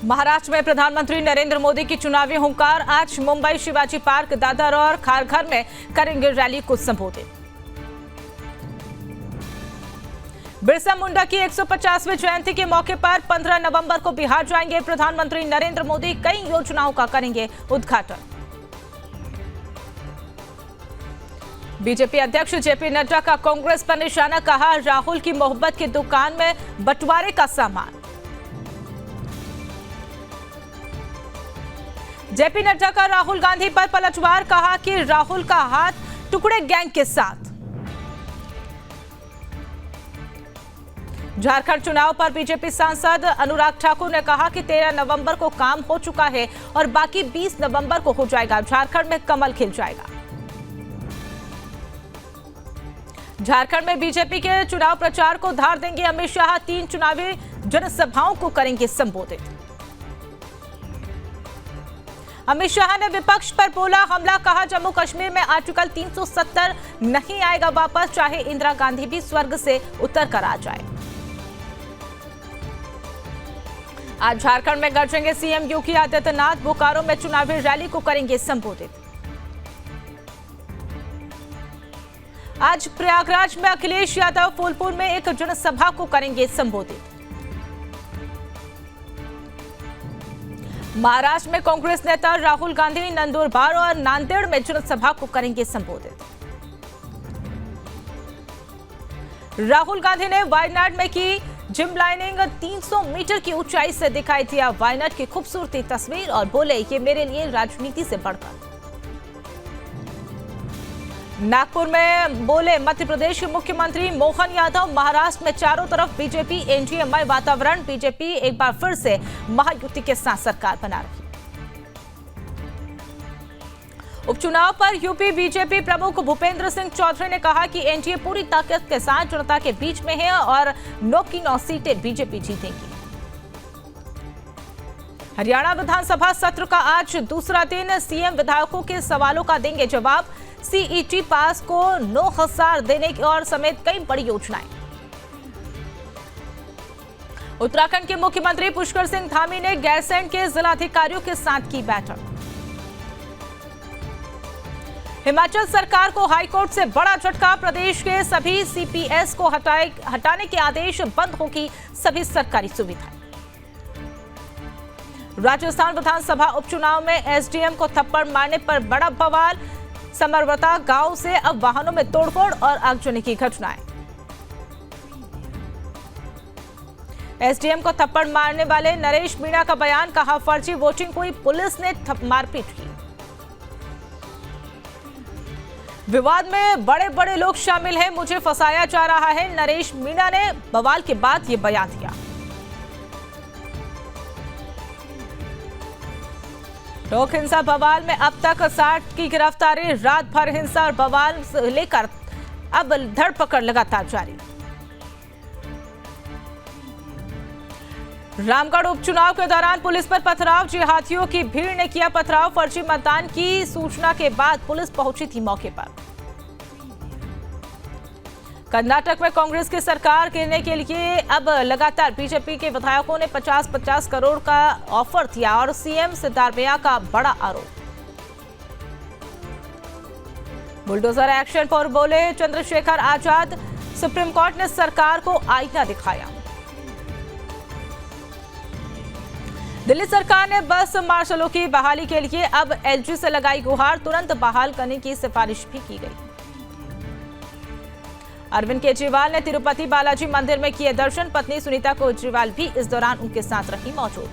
महाराष्ट्र में प्रधानमंत्री नरेंद्र मोदी की चुनावी हुंकार। आज मुंबई शिवाजी पार्क, दादर और खारघर में करेंगे रैली को संबोधित। बिरसा मुंडा की 150वीं जयंती के मौके पर 15 नवंबर को बिहार जाएंगे प्रधानमंत्री नरेंद्र मोदी। कई योजनाओं का करेंगे उद्घाटन। बीजेपी अध्यक्ष जेपी नड्डा का कांग्रेस पर निशाना, कहा राहुल की मोहब्बत की दुकान में बंटवारे का सामान। जेपी नड्डा का राहुल गांधी पर पलटवार, कहा कि राहुल का हाथ टुकड़े गैंग के साथ। झारखंड चुनाव पर बीजेपी सांसद अनुराग ठाकुर ने कहा कि 13 नवंबर को काम हो चुका है और बाकी 20 नवंबर को हो जाएगा। झारखंड में कमल खिल जाएगा। झारखंड में बीजेपी के चुनाव प्रचार को धार देंगे अमित शाह। 3 चुनावी जनसभाओं को करेंगे संबोधित। अमित शाह ने विपक्ष पर बोला हमला, कहा जम्मू कश्मीर में आर्टिकल 370 नहीं आएगा वापस, चाहे इंदिरा गांधी भी स्वर्ग से उतर कर आ जाए। आज झारखंड में गरजेंगे सीएम योगी आदित्यनाथ। बोकारो में चुनावी रैली को करेंगे संबोधित। आज प्रयागराज में अखिलेश यादव फूलपुर में एक जनसभा को करेंगे संबोधित। महाराष्ट्र में कांग्रेस नेता राहुल गांधी नंदुरबार और नांदेड़ में जनसभा को करेंगे संबोधित। राहुल गांधी ने वायनाड में की जिम लाइनिंग, 300 मीटर की ऊंचाई से दिखाई दिया वायनाड की खूबसूरती तस्वीर और बोले ये मेरे लिए राजनीति से बढ़कर। नागपुर में बोले मध्य प्रदेश के मुख्यमंत्री मोहन यादव, महाराष्ट्र में चारों तरफ बीजेपी एनडीएमआई वातावरण। बीजेपी एक बार फिर से महायुति के साथ सरकार बना रही। उपचुनाव पर यूपी बीजेपी प्रमुख भूपेंद्र सिंह चौधरी ने कहा कि एनडीए पूरी ताकत के साथ जनता के बीच में है और 9 की 9 सीटें बीजेपी जीतेगी। हरियाणा विधानसभा सत्र का आज दूसरा दिन। सीएम विधायकों के सवालों का देंगे जवाब। सीईटी पास को 9,000 देने की और समेत कई बड़ी योजनाएं। उत्तराखंड के मुख्यमंत्री पुष्कर सिंह धामी ने गैरसैंण के जिलाधिकारियों के साथ की बैठक। हिमाचल सरकार को हाईकोर्ट से बड़ा झटका। प्रदेश के सभी सीपीएस को हटाने के आदेश, बंद होगी सभी सरकारी सुविधाएं। राजस्थान विधानसभा उपचुनाव में एसडीएम को थप्पड़ मारने पर बड़ा बवाल। समरवता गांव से अब वाहनों में तोड़फोड़ और आगजनी की घटनाएं। एसडीएम को थप्पड़ मारने वाले नरेश मीणा का बयान, कहा फर्जी वोटिंग हुई, पुलिस ने मारपीट की। विवाद में बड़े बड़े लोग शामिल हैं, मुझे फंसाया जा रहा है, नरेश मीणा ने बवाल के बाद यह बयान दिया। लोक हिंसा बवाल में अब तक 60 की गिरफ्तारी। रात भर हिंसा और बवाल लेकर अब धरपकड़ लगातार जारी। रामगढ़ उपचुनाव के दौरान पुलिस पर पथराव, जिहादियों की भीड़ ने किया पथराव। फर्जी मतदान की सूचना के बाद पुलिस पहुंची थी मौके पर। कर्नाटक में कांग्रेस की सरकार गिरने के लिए अब लगातार बीजेपी के विधायकों ने 50-50 करोड़ का ऑफर दिया और सीएम सिद्धारमैया का बड़ा आरोप। बुलडोजर एक्शन पर बोले चंद्रशेखर आजाद, सुप्रीम कोर्ट ने सरकार को आईना दिखाया। दिल्ली सरकार ने बस मार्शलों की बहाली के लिए अब एलजी से लगाई गुहार, तुरंत बहाल करने की सिफारिश भी की गई। अरविंद केजरीवाल ने तिरुपति बालाजी मंदिर में किए दर्शन। पत्नी सुनीता केजरीवाल भी इस दौरान उनके साथ रही मौजूद।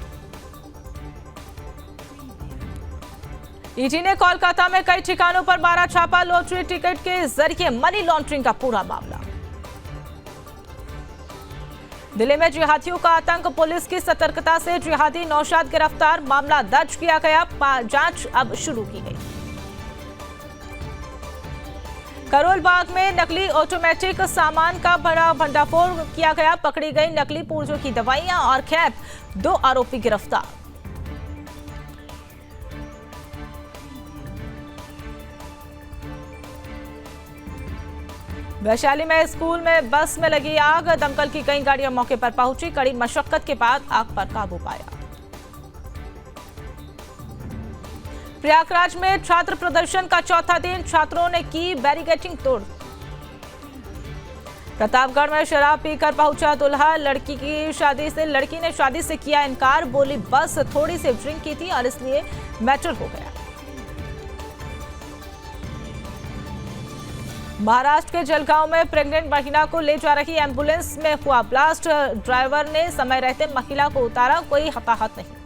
ईडी ने कोलकाता में कई ठिकानों पर मारा छापा। लॉटरी टिकट के जरिए मनी लॉन्ड्रिंग का पूरा मामला। दिल्ली में जिहादियों का आतंक, पुलिस की सतर्कता से जिहादी नौशाद गिरफ्तार। मामला दर्ज किया गया, जांच अब शुरू की गई। करोल बाग में नकली ऑटोमेटिक सामान का बड़ा भंडाफोड़ किया गया। पकड़ी गई नकली पुर्जों की दवाइयां और कैप, 2 आरोपी गिरफ्तार। वैशाली में स्कूल में बस में लगी आग, दमकल की कई गाड़ियां मौके पर पहुंची। कड़ी मशक्कत के बाद आग पर काबू पाया। प्रयागराज में छात्र प्रदर्शन का चौथा दिन, छात्रों ने की बैरिकेडिंग तोड़। प्रतापगढ़ में शराब पीकर पहुंचा दूल्हा, लड़की ने शादी से किया इनकार, बोली बस थोड़ी सी ड्रिंक की थी और इसलिए मैटर हो गया। महाराष्ट्र के जलगांव में प्रेग्नेंट महिला को ले जा रही एम्बुलेंस में हुआ ब्लास्ट, ड्राइवर ने समय रहते महिला को उतारा, कोई हताहत नहीं।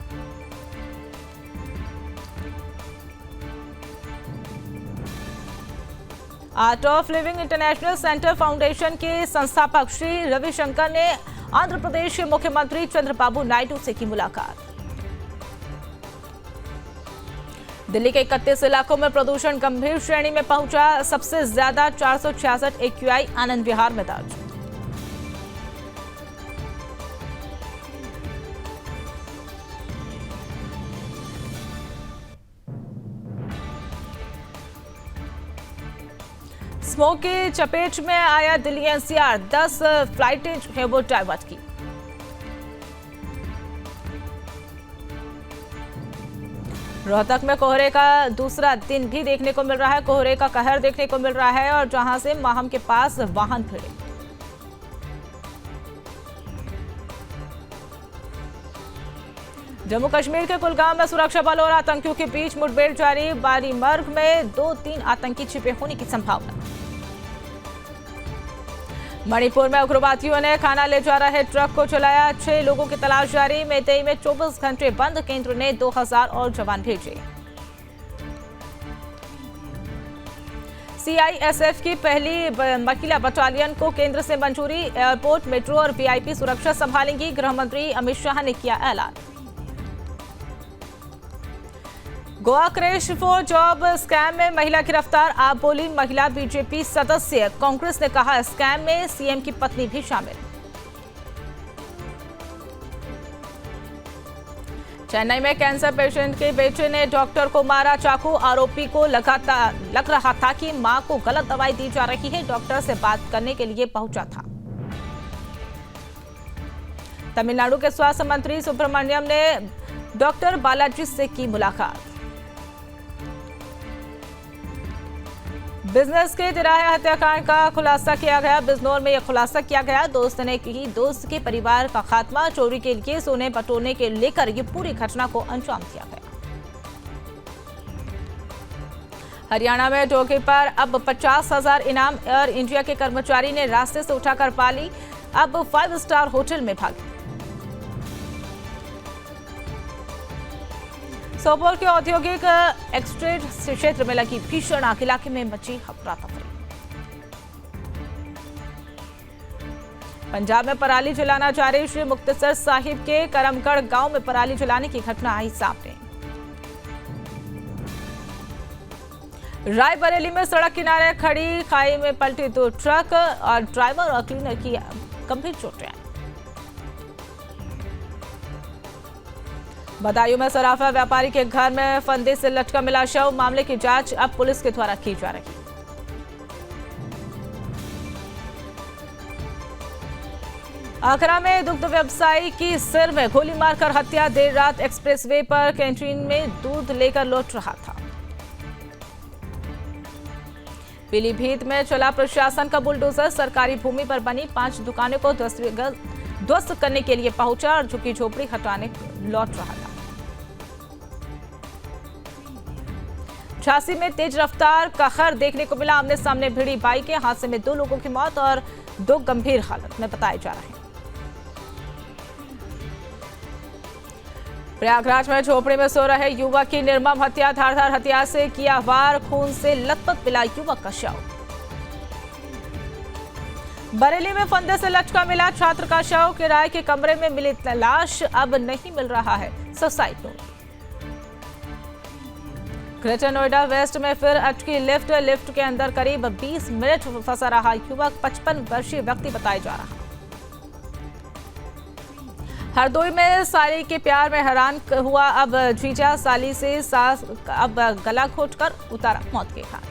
Art of living international centre foundation के संस्थापक श्री रविशंकर ने आंध्र प्रदेश के मुख्यमंत्री चंद्रबाबू नायडू से की मुलाकात। दिल्ली के 31 इलाकों में प्रदूषण गंभीर श्रेणी में पहुंचा, सबसे ज्यादा 466 एक्यूआई आनंद विहार में दर्ज। स्मोक की चपेट में आया दिल्ली एनसीआर, 10 फ्लाइटें हैं वो डाइवर्ट की। रोहतक में कोहरे का दूसरा दिन भी देखने को मिल रहा है, कोहरे का कहर देखने को मिल रहा है और जहां से माहम के पास वाहन भिड़े। जम्मू कश्मीर के कुलगाम में सुरक्षा बलों और आतंकियों के बीच मुठभेड़ जारी, बारीमर्ग में 2-3 आतंकी छिपे होने की संभावना। मणिपुर में उग्रवादियों ने खाना ले जा रहे ट्रक को चलाया, 6 लोगों की तलाश जारी। मेतेई में 24 घंटे बंद, केंद्र ने 2000 और जवान भेजे। सीआईएसएफ की पहली महिला बटालियन को केंद्र से मंजूरी, एयरपोर्ट, मेट्रो और वीआईपी सुरक्षा संभालेंगी, गृह मंत्री अमित शाह ने किया ऐलान। Goa crash for job scam में महिला गिरफ्तार, आप बोली महिला बीजेपी सदस्य, कांग्रेस ने कहा स्कैम में सीएम की पत्नी भी शामिल। चेन्नई में कैंसर पेशेंट के बेटे ने डॉक्टर को मारा चाकू, आरोपी को लग रहा था कि मां को गलत दवाई दी जा रही है, डॉक्टर से बात करने के लिए पहुंचा था। तमिलनाडु के स्वास्थ्य मंत्री सुब्रमण्यम ने डॉक्टर बालाजी से की मुलाकात। बिजनेस के तिराहे हत्याकांड का खुलासा किया गया, बिजनौर में यह खुलासा किया गया, दोस्त ने की दोस्त के परिवार का खात्मा, चोरी के लिए सोने बटोरने के लेकर ये पूरी घटना को अंजाम दिया गया। हरियाणा में डोंगे पर अब 50,000 इनाम, एयर इंडिया के कर्मचारी ने रास्ते से उठाकर पाली, अब 5 स्टार होटल में भागे। सोपोर के औद्योगिक एक्सट्रेट क्षेत्र में लगी भीषण आग, इलाके में मची अफरा तफरी। पंजाब में पराली जलाना जारी, श्री मुक्तसर साहिब के करमगढ़ गांव में पराली जलाने की घटना आई सामने। रायबरेली में सड़क किनारे खड़ी खाई में पलटी 2 ट्रक और ड्राइवर और क्लीनर की गंभीर चोटें। बदायूं में सराफा व्यापारी के घर में फंदे से लटका मिला शव, मामले की जांच अब पुलिस के द्वारा की जा रही। आगरा में दुग्ध व्यवसायी की सिर में गोली मारकर हत्या, देर रात एक्सप्रेसवे पर कैंटीन में दूध लेकर लौट रहा था। पीलीभीत में चला प्रशासन का बुलडोजर, सरकारी भूमि पर बनी 5 दुकानों को ध्वस्त करने के लिए पहुंचा और झुकी झोपड़ी हटाने लौट रहा था। झांसी में तेज रफ्तार कहर देखने को मिला, आमने सामने भिड़ी बाइक के हादसे में 2 लोगों की मौत और 2 गंभीर हालत में बताए जा रहे हैं। प्रयागराज में झोपड़ी में सो रहे युवक की निर्मम हत्या, धारदार हथियार से किया वार, खून से लथपथ मिला युवक का शव। बरेली में फंदे से लटका मिला छात्र का शव, किराए के कमरे में मिली लाश, अब नहीं मिल रहा है suicide note. Greater Noida west में फिर अटकी लिफ्ट के अंदर करीब 20 मिनट फंसा रहा युवक, 55 वर्षीय व्यक्ति बताया जा रहा। हरदोई में साली के प्यार में हैरान हुआ अब जीजा, साली से सास अब गला घोटकर उतारा मौत के घाट।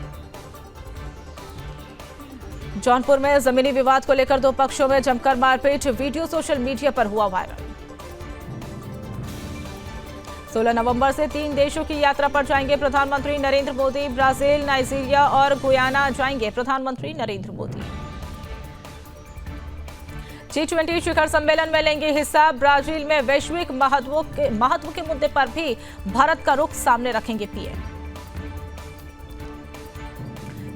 जौनपुर में जमीनी विवाद को लेकर 2 पक्षों में जमकर मारपीट, वीडियो सोशल मीडिया पर हुआ वायरल। 16 नवंबर से 3 देशों की यात्रा पर जाएंगे प्रधानमंत्री नरेंद्र मोदी। ब्राजील, नाइजीरिया और गुयाना जाएंगे प्रधानमंत्री नरेंद्र मोदी। G20 शिखर सम्मेलन में लेंगे हिस्सा। ब्राजील में वैश्विक महत्व के मुद्दे पर भी भारत का रुख सामने रखेंगे पीएम।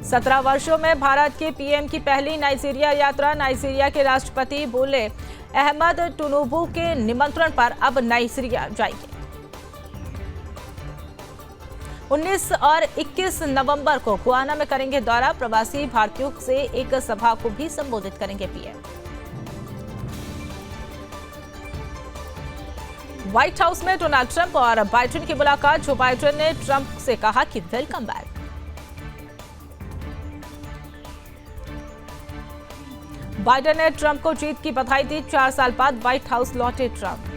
17 वर्षों में भारत के पीएम की पहली नाइजीरिया यात्रा। नाइजीरिया के राष्ट्रपति बोले अहमद टुनुबू के निमंत्रण पर अब नाइजीरिया जाएंगे। 19 और 21 नवंबर को गुयाना में करेंगे दौरा। प्रवासी भारतीयों से एक सभा को भी संबोधित करेंगे पीएम। व्हाइट हाउस में डोनाल्ड ट्रंप और बाइडेन की मुलाकात। जो बाइडेन ने ट्रंप से कहा कि वेलकम बैक। बाइडेन ने ट्रंप को जीत की बधाई दी। 4 साल बाद व्हाइट हाउस लौटे ट्रंप।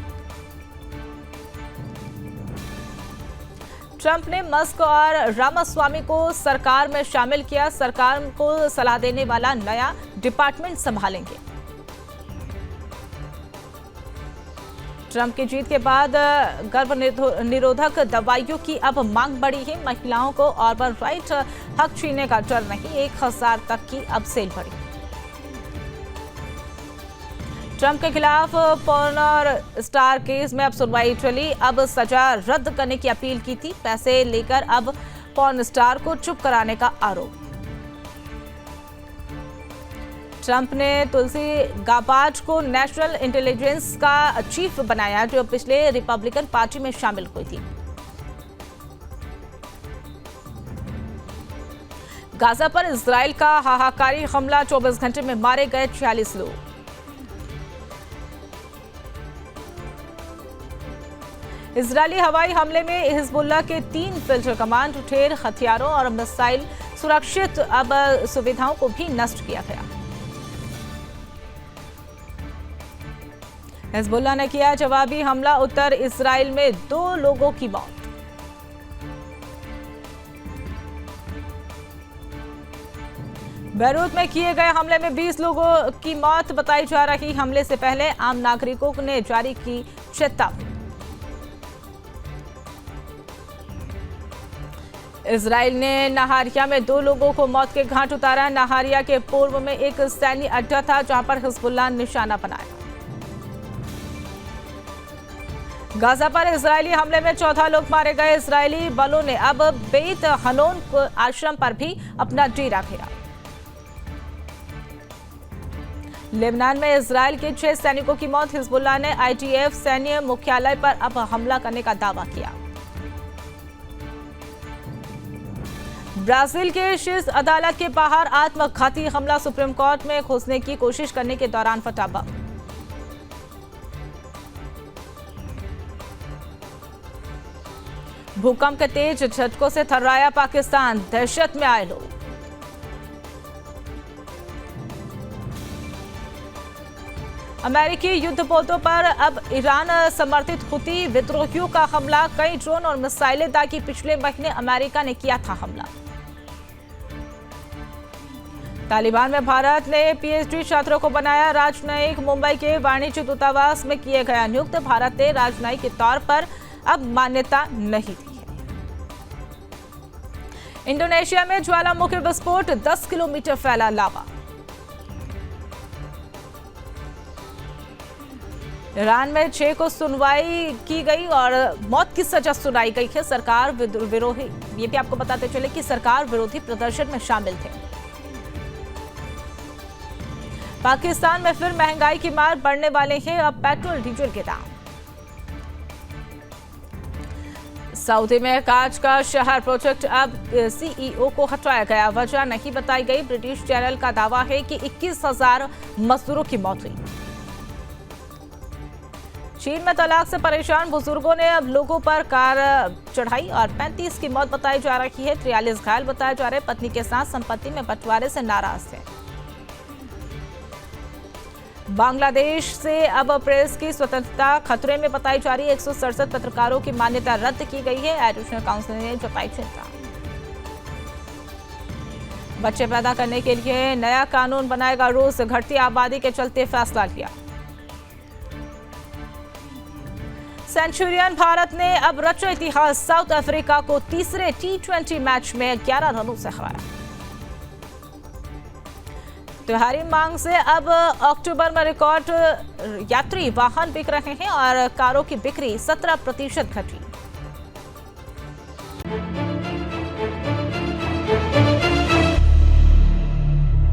ट्रंप ने मस्क और रामास्वामी को सरकार में शामिल किया। सरकार को सलाह देने वाला नया डिपार्टमेंट संभालेंगे। ट्रंप की जीत के बाद गर्भ निरोधक दवाइयों की अब मांग बढ़ी है। महिलाओं को ऑर्बन राइट हक छीनने का डर नहीं। 1000 तक की अब सेल बढ़ी। ट्रंप के खिलाफ पॉर्न स्टार केस में अब सुनवाई चली। अब सजा रद्द करने की अपील की थी। पैसे लेकर अब पॉर्न स्टार को चुप कराने का आरोप। ट्रंप ने तुलसी गाबार्ड को नेशनल इंटेलिजेंस का चीफ बनाया, जो पिछले रिपब्लिकन पार्टी में शामिल हुई थी। गाजा पर इजराइल का हाहाकारी हमला। 24 घंटे में मारे गए 46 लोग। इजरायली हवाई हमले में हिजबुल्लाह के 3 फील्ड कमांड, ठेर हथियारों और मिसाइल सुरक्षित अब सुविधाओं को भी नष्ट किया गया। हिजबुल्लाह ने किया जवाबी हमला। उत्तर इजराइल में 2 लोगों की मौत। बैरूत में किए गए हमले में 20 लोगों की मौत बताई जा रही। हमले से पहले आम नागरिकों ने जारी की चेतावनी। इजराइल ने नहारिया में 2 लोगों को मौत के घाट उतारा। नहारिया के पूर्व में एक सैन्य अड्डा था, जहां पर हिजबुल्लाह निशाना बनाया। गाजा पर इजरायली हमले में 14 लोग मारे गए। इजरायली बलों ने अब बेत हनोन आश्रम पर भी अपना डेरा घेरा। लेबनान में इजरायल के 6 सैनिकों की मौत। हिजबुल्लाह ने IDF सैन्य मुख्यालय पर अब हमला करने का दावा किया। ब्राजील के शीर्ष अदालत के बाहर आत्मघाती हमला। सुप्रीम कोर्ट में घुसने की कोशिश करने के दौरान फटा बम। भूकंप के तेज झटकों से थर्राया पाकिस्तान। दहशत में आए लोग। अमेरिकी युद्धपोतों पर अब ईरान समर्थित हुती विद्रोहियों का हमला। कई ड्रोन और मिसाइलें दागी। पिछले महीने अमेरिका ने किया था हमला। तालिबान में भारत ने PhD छात्रों को बनाया राजनयिक। मुंबई के वाणिज्य दूतावास में किए गया नियुक्त। भारत ने राजनयिक के तौर पर अब मान्यता नहीं दी है। इंडोनेशिया में ज्वालामुखी विस्फोट। 10 किलोमीटर फैला लावा। ईरान में 6 को सुनवाई की गई और मौत की सजा सुनाई गई है। सरकार विरोधी, ये भी आपको बताते चले कि सरकार विरोधी प्रदर्शन में शामिल थे। पाकिस्तान में फिर महंगाई की मार। बढ़ने वाले हैं अब पेट्रोल डीजल के दाम। सऊदी में कांच का शहर प्रोजेक्ट अब CEO को हटाया गया। वजह नहीं बताई गई। ब्रिटिश चैनल का दावा है कि 21,000 मजदूरों की मौत हुई। चीन में तलाक से परेशान बुजुर्गों ने अब लोगों पर कार चढ़ाई और 35 की मौत बताई जा रही है। 43 घायल बताए जा रहे। पत्नी के साथ संपत्ति में बंटवारे से नाराज थे। बांग्लादेश से अब प्रेस की स्वतंत्रता खतरे में बताई जा रही है। 167 पत्रकारों की मान्यता रद्द की गई है। एडिशनल काउंसिल ने जताई चिंता। बच्चे पैदा करने के लिए नया कानून बनाएगा रूस। घटती आबादी के चलते फैसला लिया। सेंचुरियन भारत ने अब रचा इतिहास, साउथ अफ्रीका को तीसरे T20 मैच में 11 रनों से हराया। त्योहारी मांग से अब अक्टूबर में रिकॉर्ड यात्री वाहन बिक रहे हैं और कारों की बिक्री 17% घटी।